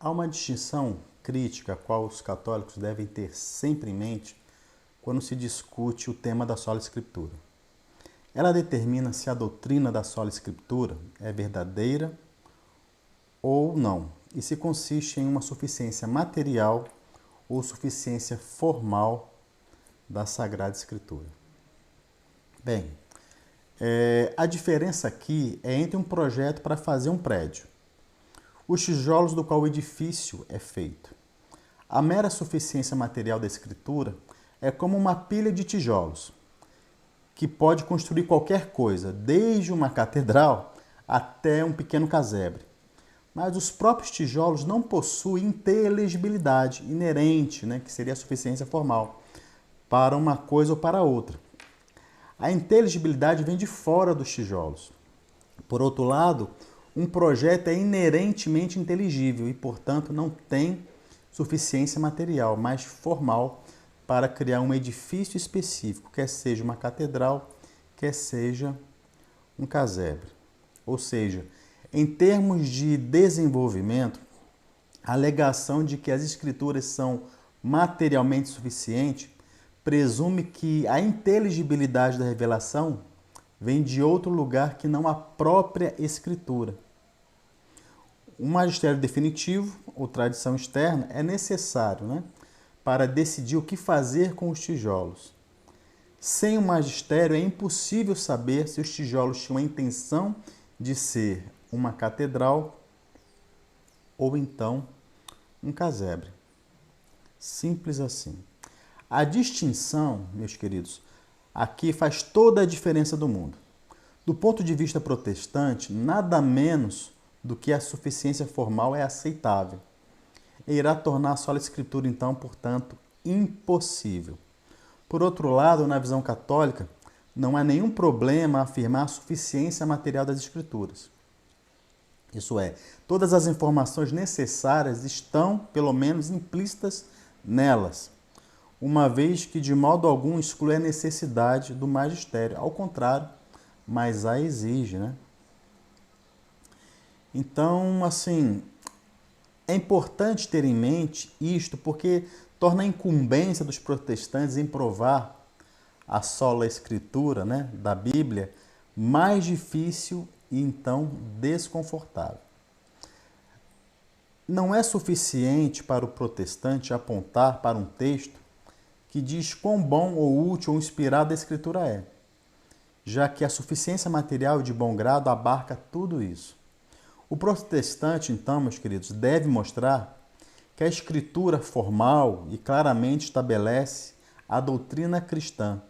Há uma distinção crítica a qual os católicos devem ter sempre em mente quando se discute o tema da sola escritura. Ela determina se a doutrina da sola escritura é verdadeira ou não, e se consiste em uma suficiência material ou suficiência formal da Sagrada Escritura. Bem, a diferença aqui é entre um projeto para fazer um prédio, os tijolos do qual o edifício é feito. A mera suficiência material da Escritura é como uma pilha de tijolos, que pode construir qualquer coisa, desde uma catedral até um pequeno casebre. Mas os próprios tijolos não possuem inteligibilidade inerente, que seria a suficiência formal, para uma coisa ou para outra. A inteligibilidade vem de fora dos tijolos. Por outro lado, um projeto é inerentemente inteligível e, portanto, não tem suficiência material, mas formal, para criar um edifício específico, quer seja uma catedral, quer seja um casebre. Ou seja, em termos de desenvolvimento, a alegação de que as escrituras são materialmente suficientes presume que a inteligibilidade da revelação vem de outro lugar que não a própria escritura. Um magistério definitivo ou tradição externa é necessário, para decidir o que fazer com os tijolos. Sem o magistério é impossível saber se os tijolos tinham a intenção de ser uma catedral ou então um casebre. Simples assim. A distinção, meus queridos, aqui faz toda a diferença do mundo. Do ponto de vista protestante, nada menos do que a suficiência formal é aceitável. E irá tornar a sola escritura, então, portanto, impossível. Por outro lado, na visão católica, não há nenhum problema afirmar a suficiência material das escrituras. Isso é, todas as informações necessárias estão, pelo menos, implícitas nelas, uma vez que de modo algum exclui a necessidade do magistério. Ao contrário, mas a exige, Então, assim, é importante ter em mente isto porque torna a incumbência dos protestantes em provar a sola escritura, da Bíblia, mais difícil e então desconfortável. Não é suficiente para o protestante apontar para um texto que diz quão bom ou útil ou inspirado a escritura é, já que a suficiência material de bom grado abarca tudo isso. O protestante, então, meus queridos, deve mostrar que a escritura formal e claramente estabelece a doutrina cristã,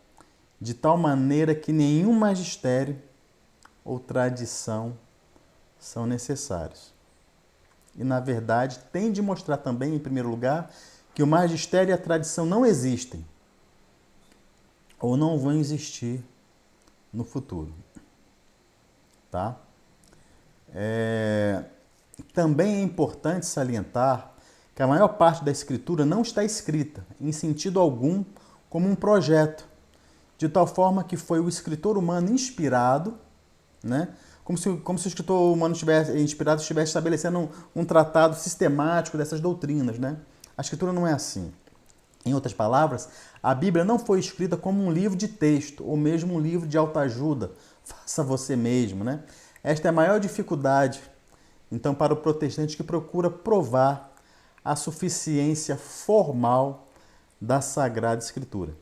de tal maneira que nenhum magistério ou tradição são necessários. E, na verdade, tem de mostrar também, em primeiro lugar, que o magistério e a tradição não existem ou não vão existir no futuro. Tá? Também é importante salientar que a maior parte da escritura não está escrita, em sentido algum, como um projeto, de tal forma que foi o escritor humano inspirado, como se o escritor humano estivesse estabelecendo um tratado sistemático dessas doutrinas. A escritura não é assim. Em outras palavras, a Bíblia não foi escrita como um livro de texto, ou mesmo um livro de autoajuda, faça você mesmo. Esta é a maior dificuldade, então, para o protestante que procura provar a suficiência formal da Sagrada Escritura.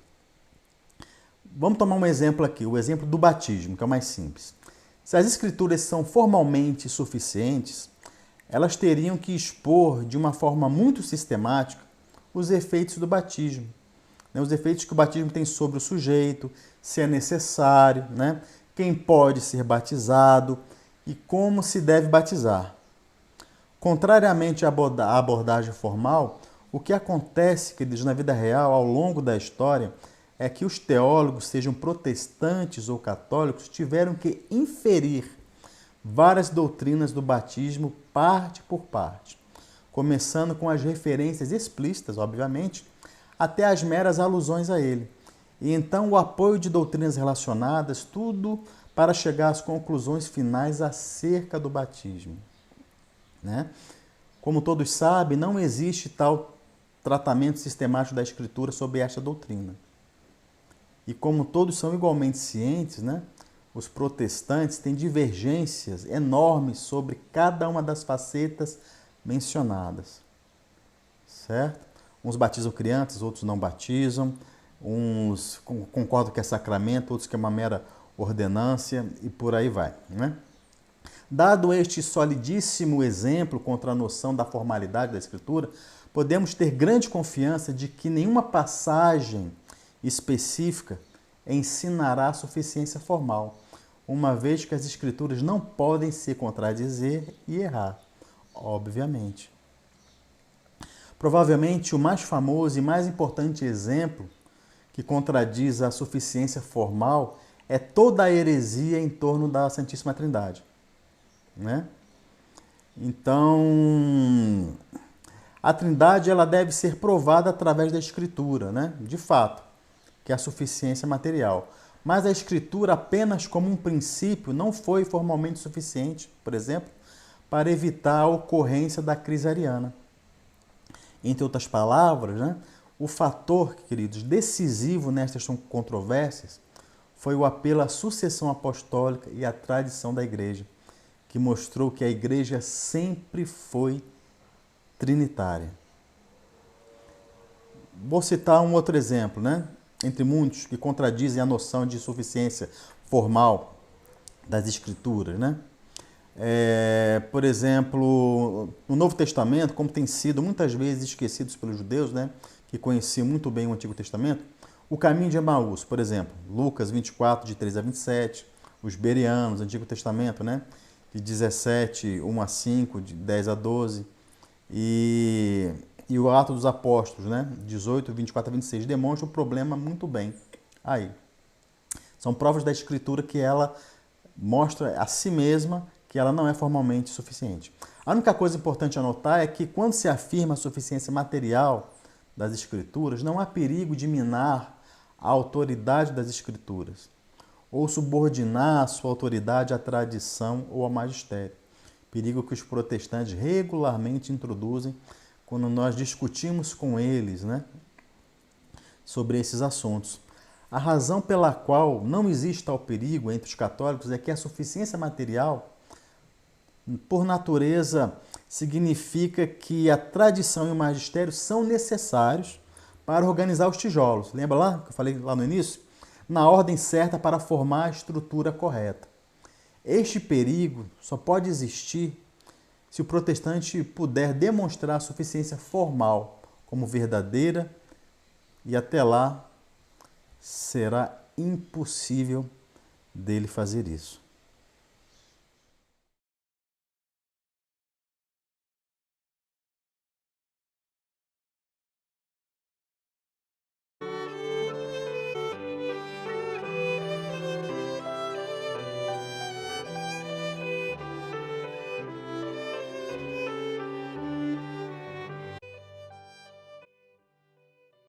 Vamos tomar um exemplo aqui, o exemplo do batismo, que é o mais simples. Se as Escrituras são formalmente suficientes, elas teriam que expor de uma forma muito sistemática os efeitos do batismo. Os efeitos que o batismo tem sobre o sujeito, se é necessário, quem pode ser batizado e como se deve batizar. Contrariamente à abordagem formal, o que acontece, queridos, na vida real, ao longo da história, é que os teólogos, sejam protestantes ou católicos, tiveram que inferir várias doutrinas do batismo parte por parte, começando com as referências explícitas, obviamente, até as meras alusões a ele. E então o apoio de doutrinas relacionadas, tudo para chegar às conclusões finais acerca do batismo. Como todos sabem, não existe tal tratamento sistemático da Escritura sobre esta doutrina. E como todos são igualmente cientes, né, os protestantes têm divergências enormes sobre cada uma das facetas mencionadas. Certo? Uns batizam crianças, outros não batizam. Uns concordam que é sacramento, outros que é uma mera ordenância e por aí vai, né? Dado este solidíssimo exemplo contra a noção da formalidade da Escritura, podemos ter grande confiança de que nenhuma passagem específica ensinará a suficiência formal, uma vez que as Escrituras não podem se contradizer e errar, obviamente. Provavelmente o mais famoso e mais importante exemplo que contradiz a suficiência formal é toda a heresia em torno da Santíssima Trindade, né? Então, a Trindade ela deve ser provada através da Escritura, né? De fato, que é a suficiência material. Mas a Escritura, apenas como um princípio, não foi formalmente suficiente, por exemplo, para evitar a ocorrência da crise ariana. Entre outras palavras, né, o fator, queridos, decisivo nestas controvérsias foi o apelo à sucessão apostólica e à tradição da Igreja, que mostrou que a Igreja sempre foi trinitária. Vou citar um outro exemplo, né? Entre muitos que contradizem a noção de suficiência formal das Escrituras, né? Por exemplo, no Novo Testamento, como tem sido muitas vezes esquecidos pelos judeus, né, que conheciam muito bem o Antigo Testamento, o caminho de Emaús, por exemplo, Lucas 24, de 3 a 27, os Bereanos, Antigo Testamento, né, de 17, 1 a 5, de 10 a 12, e o Atos dos Apóstolos, né, 18, 24 a 26, demonstram o problema muito bem aí. São provas da Escritura que ela mostra a si mesma que ela não é formalmente suficiente. A única coisa importante a notar é que quando se afirma a suficiência material das Escrituras, não há perigo de minar a autoridade das Escrituras ou subordinar a sua autoridade à tradição ou ao magistério. Perigo que os protestantes regularmente introduzem quando nós discutimos com eles, né, sobre esses assuntos. A razão pela qual não existe tal perigo entre os católicos é que a suficiência material, por natureza, significa que a tradição e o magistério são necessários para organizar os tijolos. Lembra lá que eu falei lá no início? Na ordem certa para formar a estrutura correta. Este perigo só pode existir se o protestante puder demonstrar a suficiência formal como verdadeira, e até lá será impossível dele fazer isso.